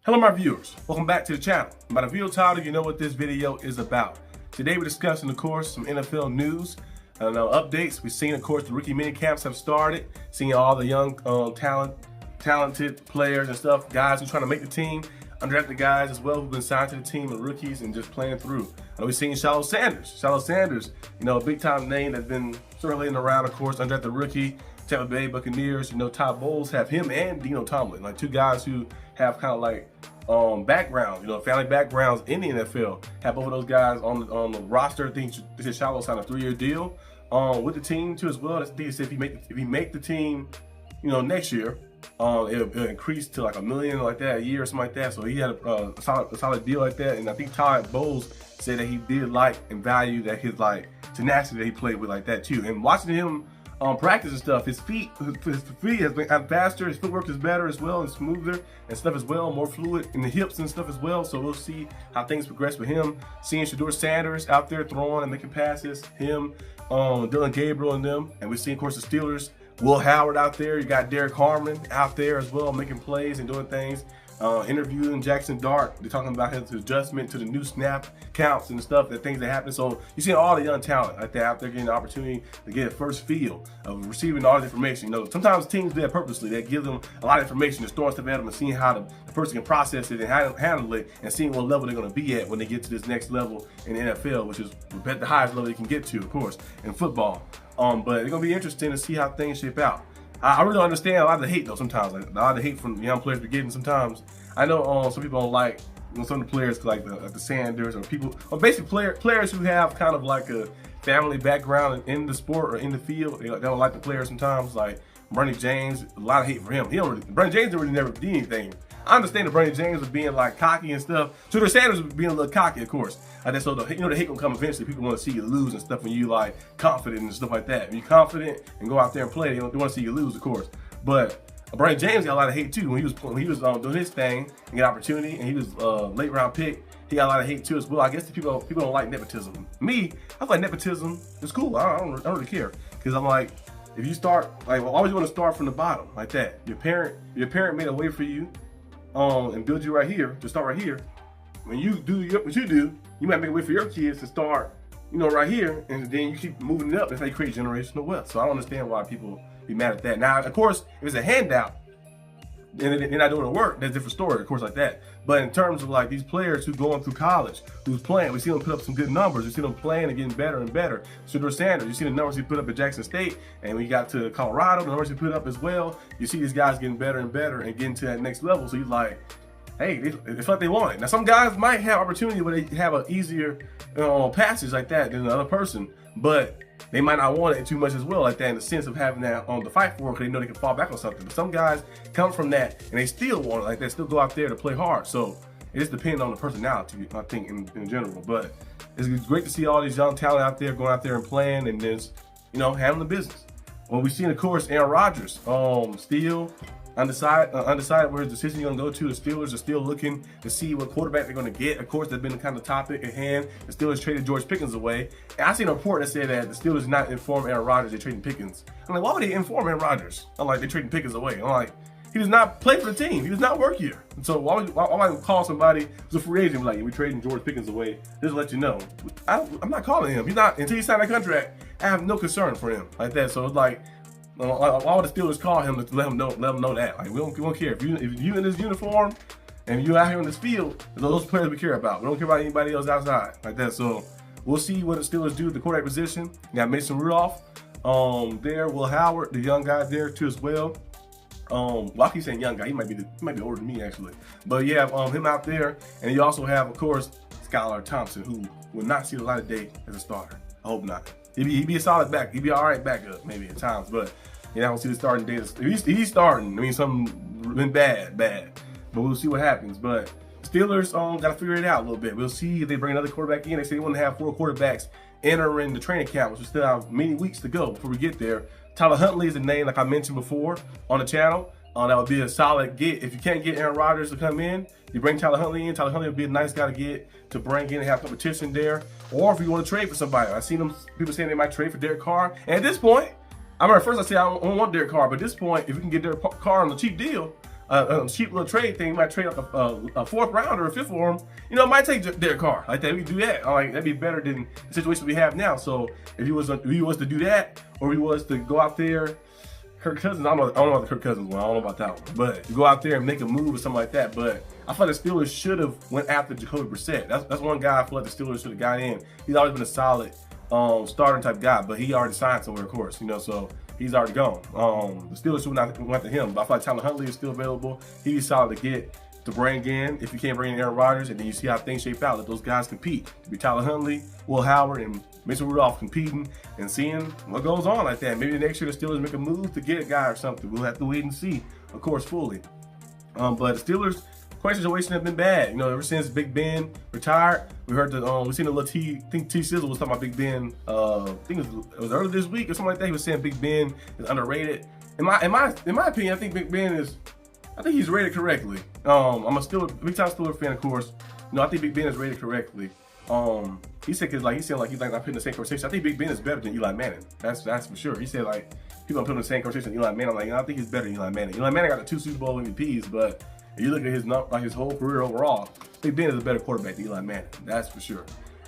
Hello my viewers, welcome back to the channel. By the video title, you know what this video is about. Today we're discussing, of course, some NFL news and updates. We've seen, of course, the rookie mini camps have started, seeing all the young talented players and stuff, guys who are trying to make the team, undrafted guys as well who've been signed to the team and rookies and just playing through. And we've seen Shallow Sanders, a big time name that's been circulating around, of course, undrafted rookie, Tampa Bay Buccaneers. Todd Bowles have him and Dino Tomlin, like two guys who have kind of like backgrounds, family backgrounds in the NFL. Have both of those guys on the roster. I think they said Shallow signed a 3-year deal with the team too as well. That's the thing. If he make the team, next year, it'll increase to like $1 million like that a year or something like that. So he had a solid deal like that. And I think Todd Bowles said that he did like and value that his like tenacity that he played with like that too. And watching him practice and stuff, his feet has been faster, his footwork is better as well and smoother and stuff as well, more fluid in the hips and stuff as well. So we'll see how things progress with him. Seeing Shedeur Sanders out there throwing and making passes, him, Dylan Gabriel and them. And we see, of course, the Steelers, Will Howard out there. You got Derek Harmon out there as well, making plays and doing things. Interviewing Jackson Dart, they're talking about his adjustment to the new snap counts and stuff, the things that happen. So you see all the young talent like that out there getting the opportunity to get a first feel of receiving all this information. Sometimes teams do that purposely. They give them a lot of information, just throwing stuff at them and seeing how the person can process it and how to handle it and seeing what level they're going to be at when they get to this next level in the NFL, which is the highest level they can get to, of course, in football. But it's going to be interesting to see how things shape out. I really don't understand a lot of the hate though sometimes. Like, a lot of the hate from young players we're getting sometimes. I know some people don't like some of the players like the Sanders or people, or basically players who have kind of like a family background in the sport or in the field. They don't like the players sometimes. Like Bernie James, a lot of hate for him. Bernie James really never did anything. I understand that Bernie James was being like cocky and stuff. Shedeur Sanders was being a little cocky, of course. So the hate will come eventually. People want to see you lose and stuff when you like confident and stuff like that. When you're confident and go out there and play, they want to see you lose, of course. But Bernie James got a lot of hate too when he was doing his thing and get opportunity, and he was late round pick. He got a lot of hate too as well. I guess the people don't like nepotism. Me, I feel like nepotism is cool. I don't really care, because I'm like, if you start like, well, always want to start from the bottom like that. Your parent made a way for you. And build you right here, to start right here. When you do what you do, you might make a way for your kids to start, right here, and then you keep moving it up. That's how you create generational wealth. So I don't understand why people be mad at that. Now, of course, if it's a handout, and they're not doing the work, that's a different story, of course, like that. But in terms of like these players who going through college, who's playing, we see them put up some good numbers. We see them playing and getting better and better. Shedeur Sanders, you see the numbers he put up at Jackson State, and we got to Colorado, the numbers he put up as well. You see these guys getting better and better and getting to that next level. So you're like, hey, it's like they want it. Now some guys might have opportunity where they have an easier passage like that than another person, but they might not want it too much as well, like that, in the sense of having that to fight for, because they know they can fall back on something. But some guys come from that and they still want it, like they still go out there to play hard. So it just depends on the personality, I think, in general. But it's great to see all these young talent out there going out there and playing and just, handling the business. Well, we've seen, of course, Aaron Rodgers, still undecided where his decision is going to go to. The Steelers are still looking to see what quarterback they're going to get. Of course, that's been the kind of topic at hand. The Steelers traded George Pickens away. And I seen a report that said that the Steelers did not inform Aaron Rodgers they're trading Pickens. I'm like, why would they inform Aaron Rodgers? I'm like, they're trading Pickens away. I'm like, he does not play for the team. He does not work here. And so why would I call somebody who's a free agent like, we're trading George Pickens away, just to let you know. I'm not calling him. He's not, until he signed that contract, I have no concern for him like that. So it's like, why would the Steelers call him to let him know that? Like, we don't care. If you in this uniform and you out here in this field, those players we care about. We don't care about anybody else outside like that. So we'll see what the Steelers do at the quarterback position. You got Mason Rudolph there, Will Howard, the young guy there too as well. Well, I keep saying young guy. He might be older than me actually. But you have him out there, and you also have, of course, Skylar Thompson, who will not see the light of day as a starter. I hope not. He'd be a solid back. He'd be all right backup maybe at times, but I don't see the starting day. If he's starting, I mean, something been bad. But we'll see what happens. But Steelers got to figure it out a little bit. We'll see if they bring another quarterback in. They say they want to have 4 quarterbacks entering the training camp, which we still have many weeks to go before we get there. Tyler Huntley is a name, like I mentioned before on the channel. That would be a solid get. If you can't get Aaron Rodgers to come in, you bring Tyler Huntley in. Tyler Huntley would be a nice guy to bring in and have competition there. Or if you want to trade for somebody. I've seen people saying they might trade for Derek Carr. And at this point, I remember first I said I don't want Derek Carr, but at this point, if you can get Derek Carr on a cheap deal, a cheap little trade thing. You might trade like a fourth rounder or a fifth for him. You know, it might take Derek Carr like that. We can do that. Like that'd be better than the situation we have now. So if he was to do that, or he was to go out there, Kirk Cousins. I don't know about the Kirk Cousins one. I don't know about that one. But you go out there and make a move or something like that. But I feel like the Steelers should have went after Jacoby Brissett. That's one guy I feel like the Steelers should have got in. He's always been a solid starting type guy, but he already signed somewhere, of course. You know, so he's already gone. The Steelers should not went to him. But I feel like Tyler Huntley is still available. He'd be solid to get to bring in if you can't bring in Aaron Rodgers, and then you see how things shape out. Let those guys compete. It'd be Tyler Huntley, Will Howard, and Mason Rudolph competing and seeing what goes on like that. Maybe next year the Steelers make a move to get a guy or something. We'll have to wait and see, of course, fully. But the Steelers' quarterback situation have been bad. You know, ever since Big Ben retired, we heard that we seen a little I think T Sizzle was talking about Big Ben. I think it was earlier this week or something like that. He was saying Big Ben is underrated. In my opinion, I think Big Ben is. I think he's rated correctly. I'm a big time Steelers fan, of course. You know, I think Big Ben is rated correctly. He said he's like not putting the same conversation. I think Big Ben is better than Eli Manning. That's for sure. He said like people don't put him in the same conversation with Eli Manning. I'm like, I think he's better than Eli Manning. Eli Manning got the 2 Super Bowl MVPs, but if you look at his whole career overall, Big Ben is a better quarterback than Eli Manning. That's for sure.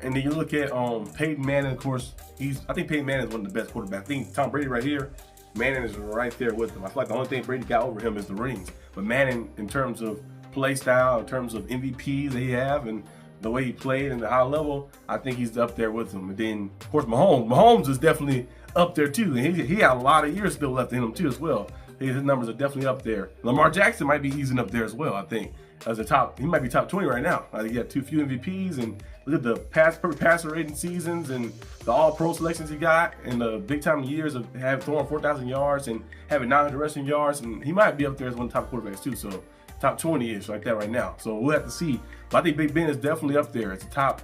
And then you look at Peyton Manning, of course. I think Peyton Manning is one of the best quarterbacks. I think Tom Brady right here, Manning is right there with him. I feel like the only thing Brady got over him is the rings. But Manning, in terms of play style, in terms of MVPs that he have, and the way he played and the high level, I think he's up there with him. And then, of course, Mahomes is definitely up there too. And he had a lot of years still left in him too as well. His numbers are definitely up there. Lamar Jackson might be easing up there as well, I think. As he might be top 20 right now. He got few MVPs, and look at the perfect passer rating seasons and the all-pro selections he got, and the big-time years of throwing 4,000 yards and having 900 rushing yards, and he might be up there as one of the top quarterbacks too. So top 20-ish like that right now. So we'll have to see. But I think Big Ben is definitely up there as a top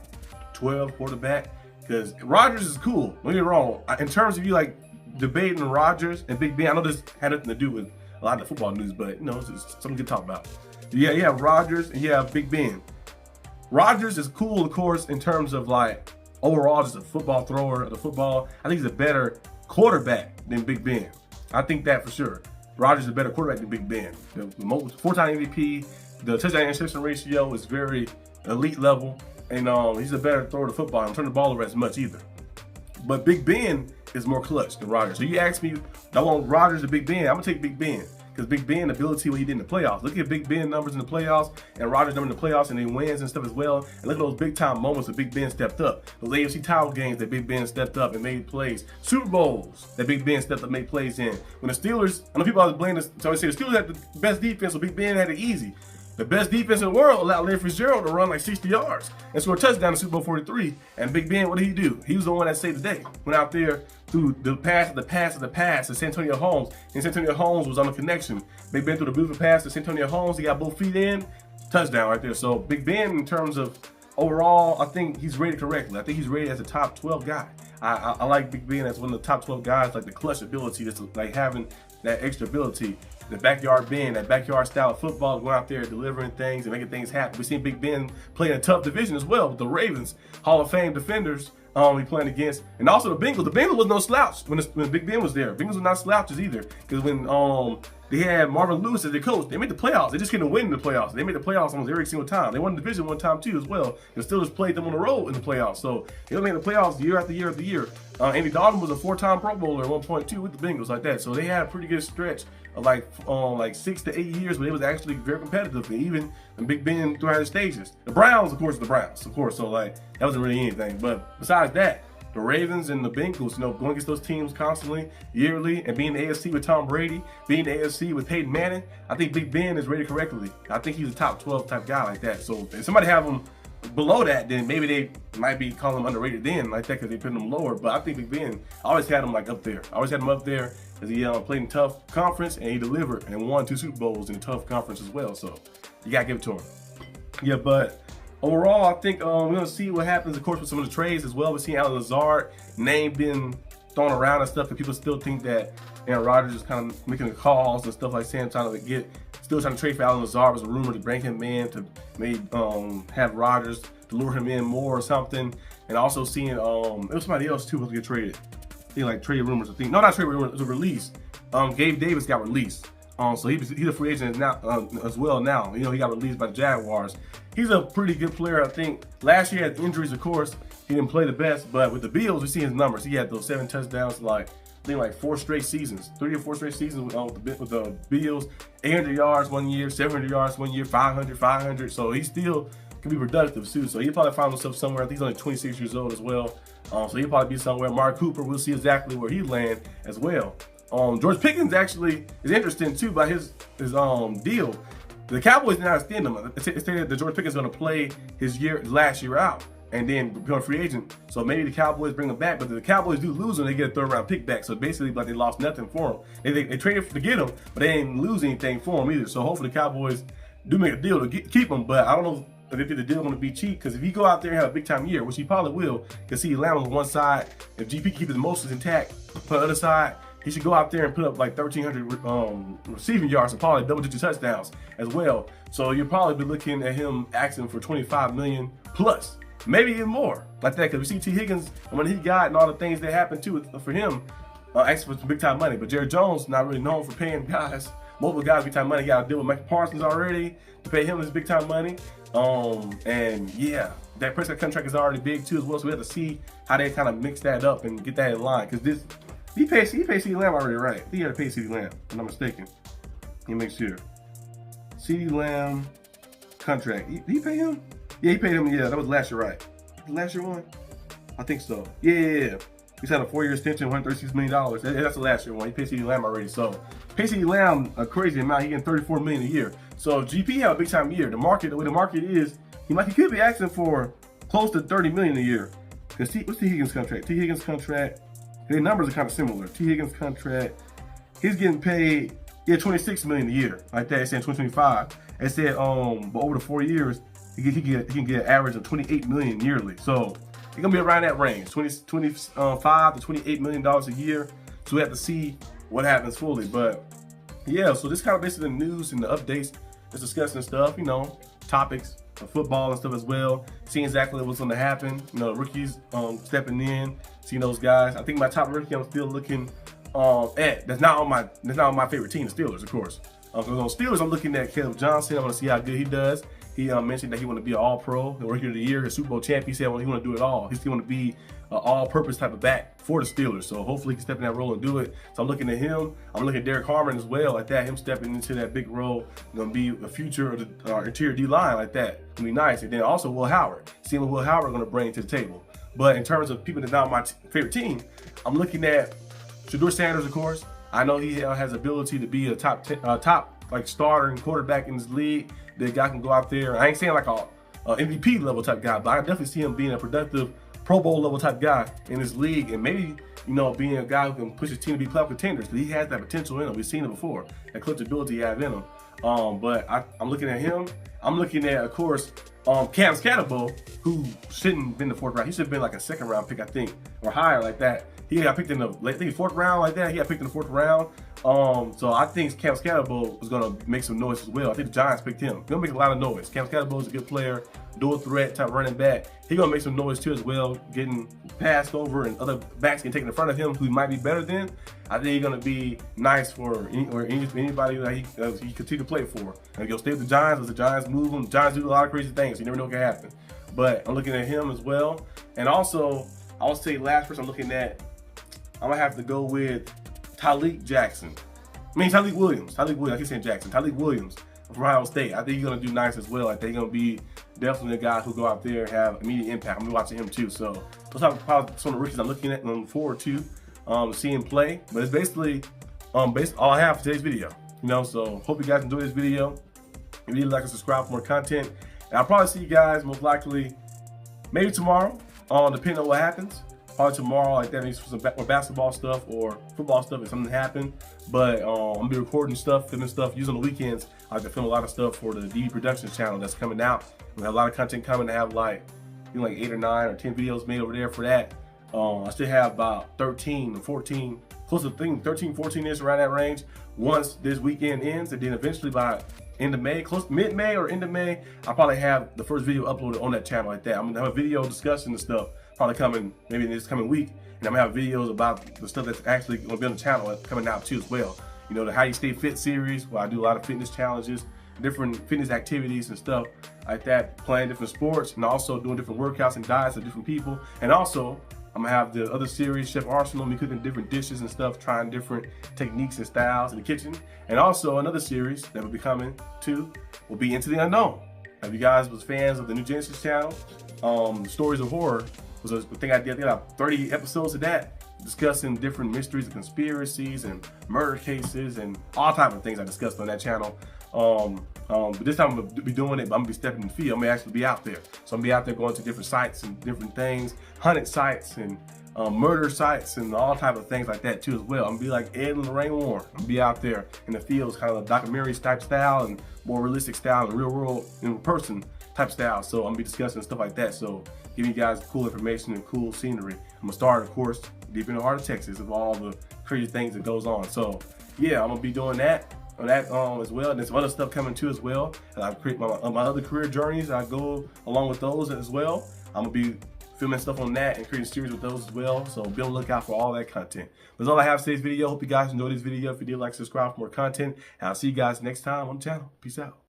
12 quarterback, because Rodgers is cool. Don't get me wrong. In terms of you like debating Rodgers and Big Ben, I know this had nothing to do with a lot of the football news, but you know, it's something to talk about. Yeah, you have Rodgers and you have Big Ben. Rodgers is cool, of course, in terms of like overall just a football thrower of the football. I think he's a better quarterback than Big Ben. I think that for sure. Rodgers is a better quarterback than Big Ben. The 4-time MVP, the touchdown interception ratio is very elite level, and he's a better thrower of the football. Don't turn the ball over as much either. But Big Ben is more clutch than Rodgers. So you ask me, I want Rodgers or Big Ben? I'm gonna take Big Ben. Because Big Ben, ability what he did in the playoffs. Look at Big Ben numbers in the playoffs and Rodgers numbers in the playoffs, and he wins and stuff as well. And look at those big time moments that Big Ben stepped up. Those AFC title games that Big Ben stepped up and made plays. Super Bowls that Big Ben stepped up and made plays in. When the Steelers, I know people always blame this, so I say the Steelers had the best defense, so Big Ben had it easy. The best defense in the world allowed Larry Fitzgerald to run like 60 yards and score a touchdown in Super Bowl 43. And Big Ben, what did he do? He was the one that saved the day. Went out there through the pass of the pass of the pass to Santonio Holmes. And Santonio Holmes was on the connection. Big Ben threw the beautiful pass to Santonio Holmes. He got both feet in. Touchdown right there. So Big Ben, in terms of overall, I think he's rated correctly. I think he's rated as a top 12 guy. I like Big Ben as one of the top 12 guys, like the clutch ability, just like having that extra ability. The backyard Ben, that backyard style of football, going out there delivering things and making things happen. We've seen Big Ben play in a tough division as well with the Ravens, Hall of Fame defenders he playing against. And also the Bengals. The Bengals was no slouch when Big Ben was there. Bengals were not slouches either. Because when they had Marvin Lewis as their coach, they made the playoffs. They just couldn't win in the playoffs. They made the playoffs almost every single time. They won the division one time too as well. The Steelers played them on the road in the playoffs. So they made the playoffs year after year after year. Andy Dalton was a 4-time Pro Bowler at one point too with the Bengals like that. So they had a pretty good stretch of like 6 to 8 years where it was actually very competitive, and even when Big Ben throughout the stages. The Browns, of course, so like that wasn't really anything. But besides that, the Ravens and the Bengals, going against those teams constantly, yearly, and being the AFC with Tom Brady, being the AFC with Peyton Manning, I think Big Ben is rated correctly. I think he's a top 12 type guy like that. So if somebody have him below that, then maybe they might be calling him underrated then like that because they put him lower. But I think Big Ben, I always had him like up there. I always had him up there because he played in tough conference and he delivered and won 2 Super Bowls in a tough conference as well. So you gotta give it to him. Yeah, but overall, I think we're going to see what happens, of course, with some of the trades as well. We're seeing Allen Lazard name being thrown around and stuff, and people still think that Aaron Rodgers is kind of making the calls and stuff like Sam trying to trade for Allen Lazard. Was a rumor to bring him in to maybe have Rodgers to lure him in more or something. And also seeing there was somebody else too who was get traded. I think like trade rumors. No, not trade rumors. It was a release. Gabe Davis got released. So he's a free agent now as well now. You know, he got released by the Jaguars. He's a pretty good player, I think. Last year, he had injuries, of course. He didn't play the best, but with the Bills, we see his numbers. He had those 7 touchdowns, like I think like 4 straight seasons, 3 or 4 straight seasons with the Bills. 800 yards one year, 700 yards one year, 500. So he still can be productive too. So he'll probably find himself somewhere. I think he's only 26 years old as well. So he'll probably be somewhere. Mark Cooper, we'll see exactly where he land as well. George Pickens actually is interesting too by his deal. The Cowboys did not extend him. It said that George Pickens is going to play his last year out and then become a free agent. So maybe the Cowboys bring him back, but the Cowboys do lose him, they get a 3rd round pick back. So basically, like, they lost nothing for him. They traded to get him, but they didn't lose anything for him either. So hopefully the Cowboys do make a deal to keep him. But I don't know if they think the deal going to be cheap, because if he go out there and have a big time year, which he probably will, because CeeDee Lamb on one side, if GP keeps his motions intact, on the other side, he should go out there and put up like 1,300 receiving yards and probably double-digit touchdowns as well. So you'll probably be looking at him asking for $25 million plus, maybe even more like that. Because we see T. Higgins and when he got and all the things that happened too for him, asking for some big-time money. But Jerry Jones not really known for paying guys, multiple guys big-time money. He got to deal with Mike Parsons already to pay him his big-time money. And yeah, that Prescott contract is already big too as well. So we have to see how they kind of mix that up and get that in line. Because this. He paid CeeDee Lamb already, right? He had to pay CeeDee Lamb, if I'm not mistaken. Let me make sure. CeeDee Lamb contract. Did he pay him? Yeah, he paid him. Yeah, that was last year, right? Last year one? I think so. Yeah. He signed a 4-year extension, $136 million. That's the last year one. He paid CeeDee Lamb already. So, pay CeeDee Lamb a crazy amount. He getting $34 million a year. So, GP had a big time year. The way the market is, he could be asking for close to $30 million a year. Because what's T. Higgins' contract? T. Higgins' contract. Their numbers are kind of similar. T. Higgins' contract, he's getting paid, $26 million a year. Like that, it said 2025. It said, but over the 4 years, he can get an average of $28 million yearly. So he's gonna be around that range, $25 to $28 million a year. So we have to see what happens fully. But yeah, so this kind of basically the news and the updates, just discussing stuff, you know, topics of football and stuff as well. Seeing exactly what's going to happen. You know, rookies stepping in, seeing those guys. I think my top rookie I'm still looking at. That's not on my favorite team, the Steelers, of course. Because on Steelers, I'm looking at Caleb Johnson. I want to see how good he does. He mentioned that he want to be an All-Pro, the Rookie of the Year, the Super Bowl champ. He said he want to do it all. He still want to be an all-purpose type of back for the Steelers. So hopefully he can step in that role and do it. So I'm looking at him. I'm looking at Derek Harmon as well, like that. Him stepping into that big role, going to be a future of the interior D-line like that. It's going to be nice. And then also Will Howard. Seeing what Will Howard going to bring to the table. But in terms of people that are not my favorite team, I'm looking at Shedeur Sanders, of course. I know he has ability to be a top like starter and quarterback in this league. That guy can go out there. I ain't saying like a MVP level type guy, but I definitely see him being a productive Pro Bowl level type guy in this league, and maybe, you know, being a guy who can push his team to be playoff contenders. He has that potential in him. We've seen it before. That clutch ability he has in him. But I'm looking at him. I'm looking at, of course, Cam Scatterbo, who shouldn't have been the 4th round. He should have been like a 2nd round pick, I think, or higher like that. He got picked in the 4th round like that. He got picked in the 4th round. So I think Cam Scatterbo was going to make some noise as well. I think the Giants picked him. He's going to make a lot of noise. Cam Scatterbo is a good player, dual threat type running back. He's going to make some noise too as well, getting passed over and other backs getting taken in front of him who might be better than. I think he's going to be nice for anybody that he continue to play for. And he'll stay with the Giants as the Giants move him. The Giants do a lot of crazy things. You never know what can happen. But I'm looking at him as well. And also, I would say last person I'm looking at, I'm going to have to go with Tyleik Williams. I keep saying Jackson. Tyleik Williams from Ohio State. I think he's going to do nice as well. I think he's going to be definitely a guy who go out there and have immediate impact. I'm going to be watching him too. So those are probably some of the rookies I'm looking at and looking forward to seeing play. But it's basically all I have for today's video. You know, so hope you guys enjoy this video. If you like and subscribe for more content. And I'll probably see you guys most likely maybe tomorrow, depending on what happens. Probably tomorrow, like that means for some basketball stuff or football stuff if something happened. But I'm gonna be recording stuff, filming stuff, using the weekends. I like to film a lot of stuff for the DB Productions channel that's coming out. We have a lot of content coming. I have like 8 or 9 or 10 videos made over there for that. I still have about 13 or 14, close to 13, 14-ish around that range. Once this weekend ends, and then eventually by end of May, close to mid-May or end of May, I'll probably have the first video uploaded on that channel like that. I'm gonna have a video discussing the stuff probably coming maybe in this coming week, and I'm gonna have videos about the stuff that's actually gonna be on the channel coming out too as well. You know, the How You Stay Fit series, where I do a lot of fitness challenges, different fitness activities and stuff like that, playing different sports, and also doing different workouts and diets of different people. And also, I'm gonna have the other series, Chef Arsenal, me cooking different dishes and stuff, trying different techniques and styles in the kitchen. And also another series that will be coming too will be Into the Unknown. If you guys was fans of the New Genesis channel, Stories of Horror was a thing I did. I got 30 episodes of that, discussing different mysteries and conspiracies and murder cases and all types of things I discussed on that channel. But this time I'm gonna be doing it, but I'm gonna be stepping in the field. I'm gonna actually be out there. So I'm gonna be out there going to different sites and different things, haunted sites and murder sites and all type of things like that too as well. I'm gonna be like Ed and Lorraine Warren. I'm gonna be out there in the fields, kind of a documentary type style and more realistic style and real world in person type style. So I'm gonna be discussing stuff like that. So giving you guys cool information and cool scenery. I'm gonna start, of course, deep in the heart of Texas, of all the crazy things that goes on. So yeah, I'm gonna be doing that as well, and there's some other stuff coming too as well. And I create my other career journeys. I go along with those as well. I'm gonna be filming stuff on that and creating series with those as well. So be on the lookout for all that content. That's all I have for today's video. Hope you guys enjoyed this video. If you did, like, subscribe for more content, and I'll see you guys next time on the channel. Peace out.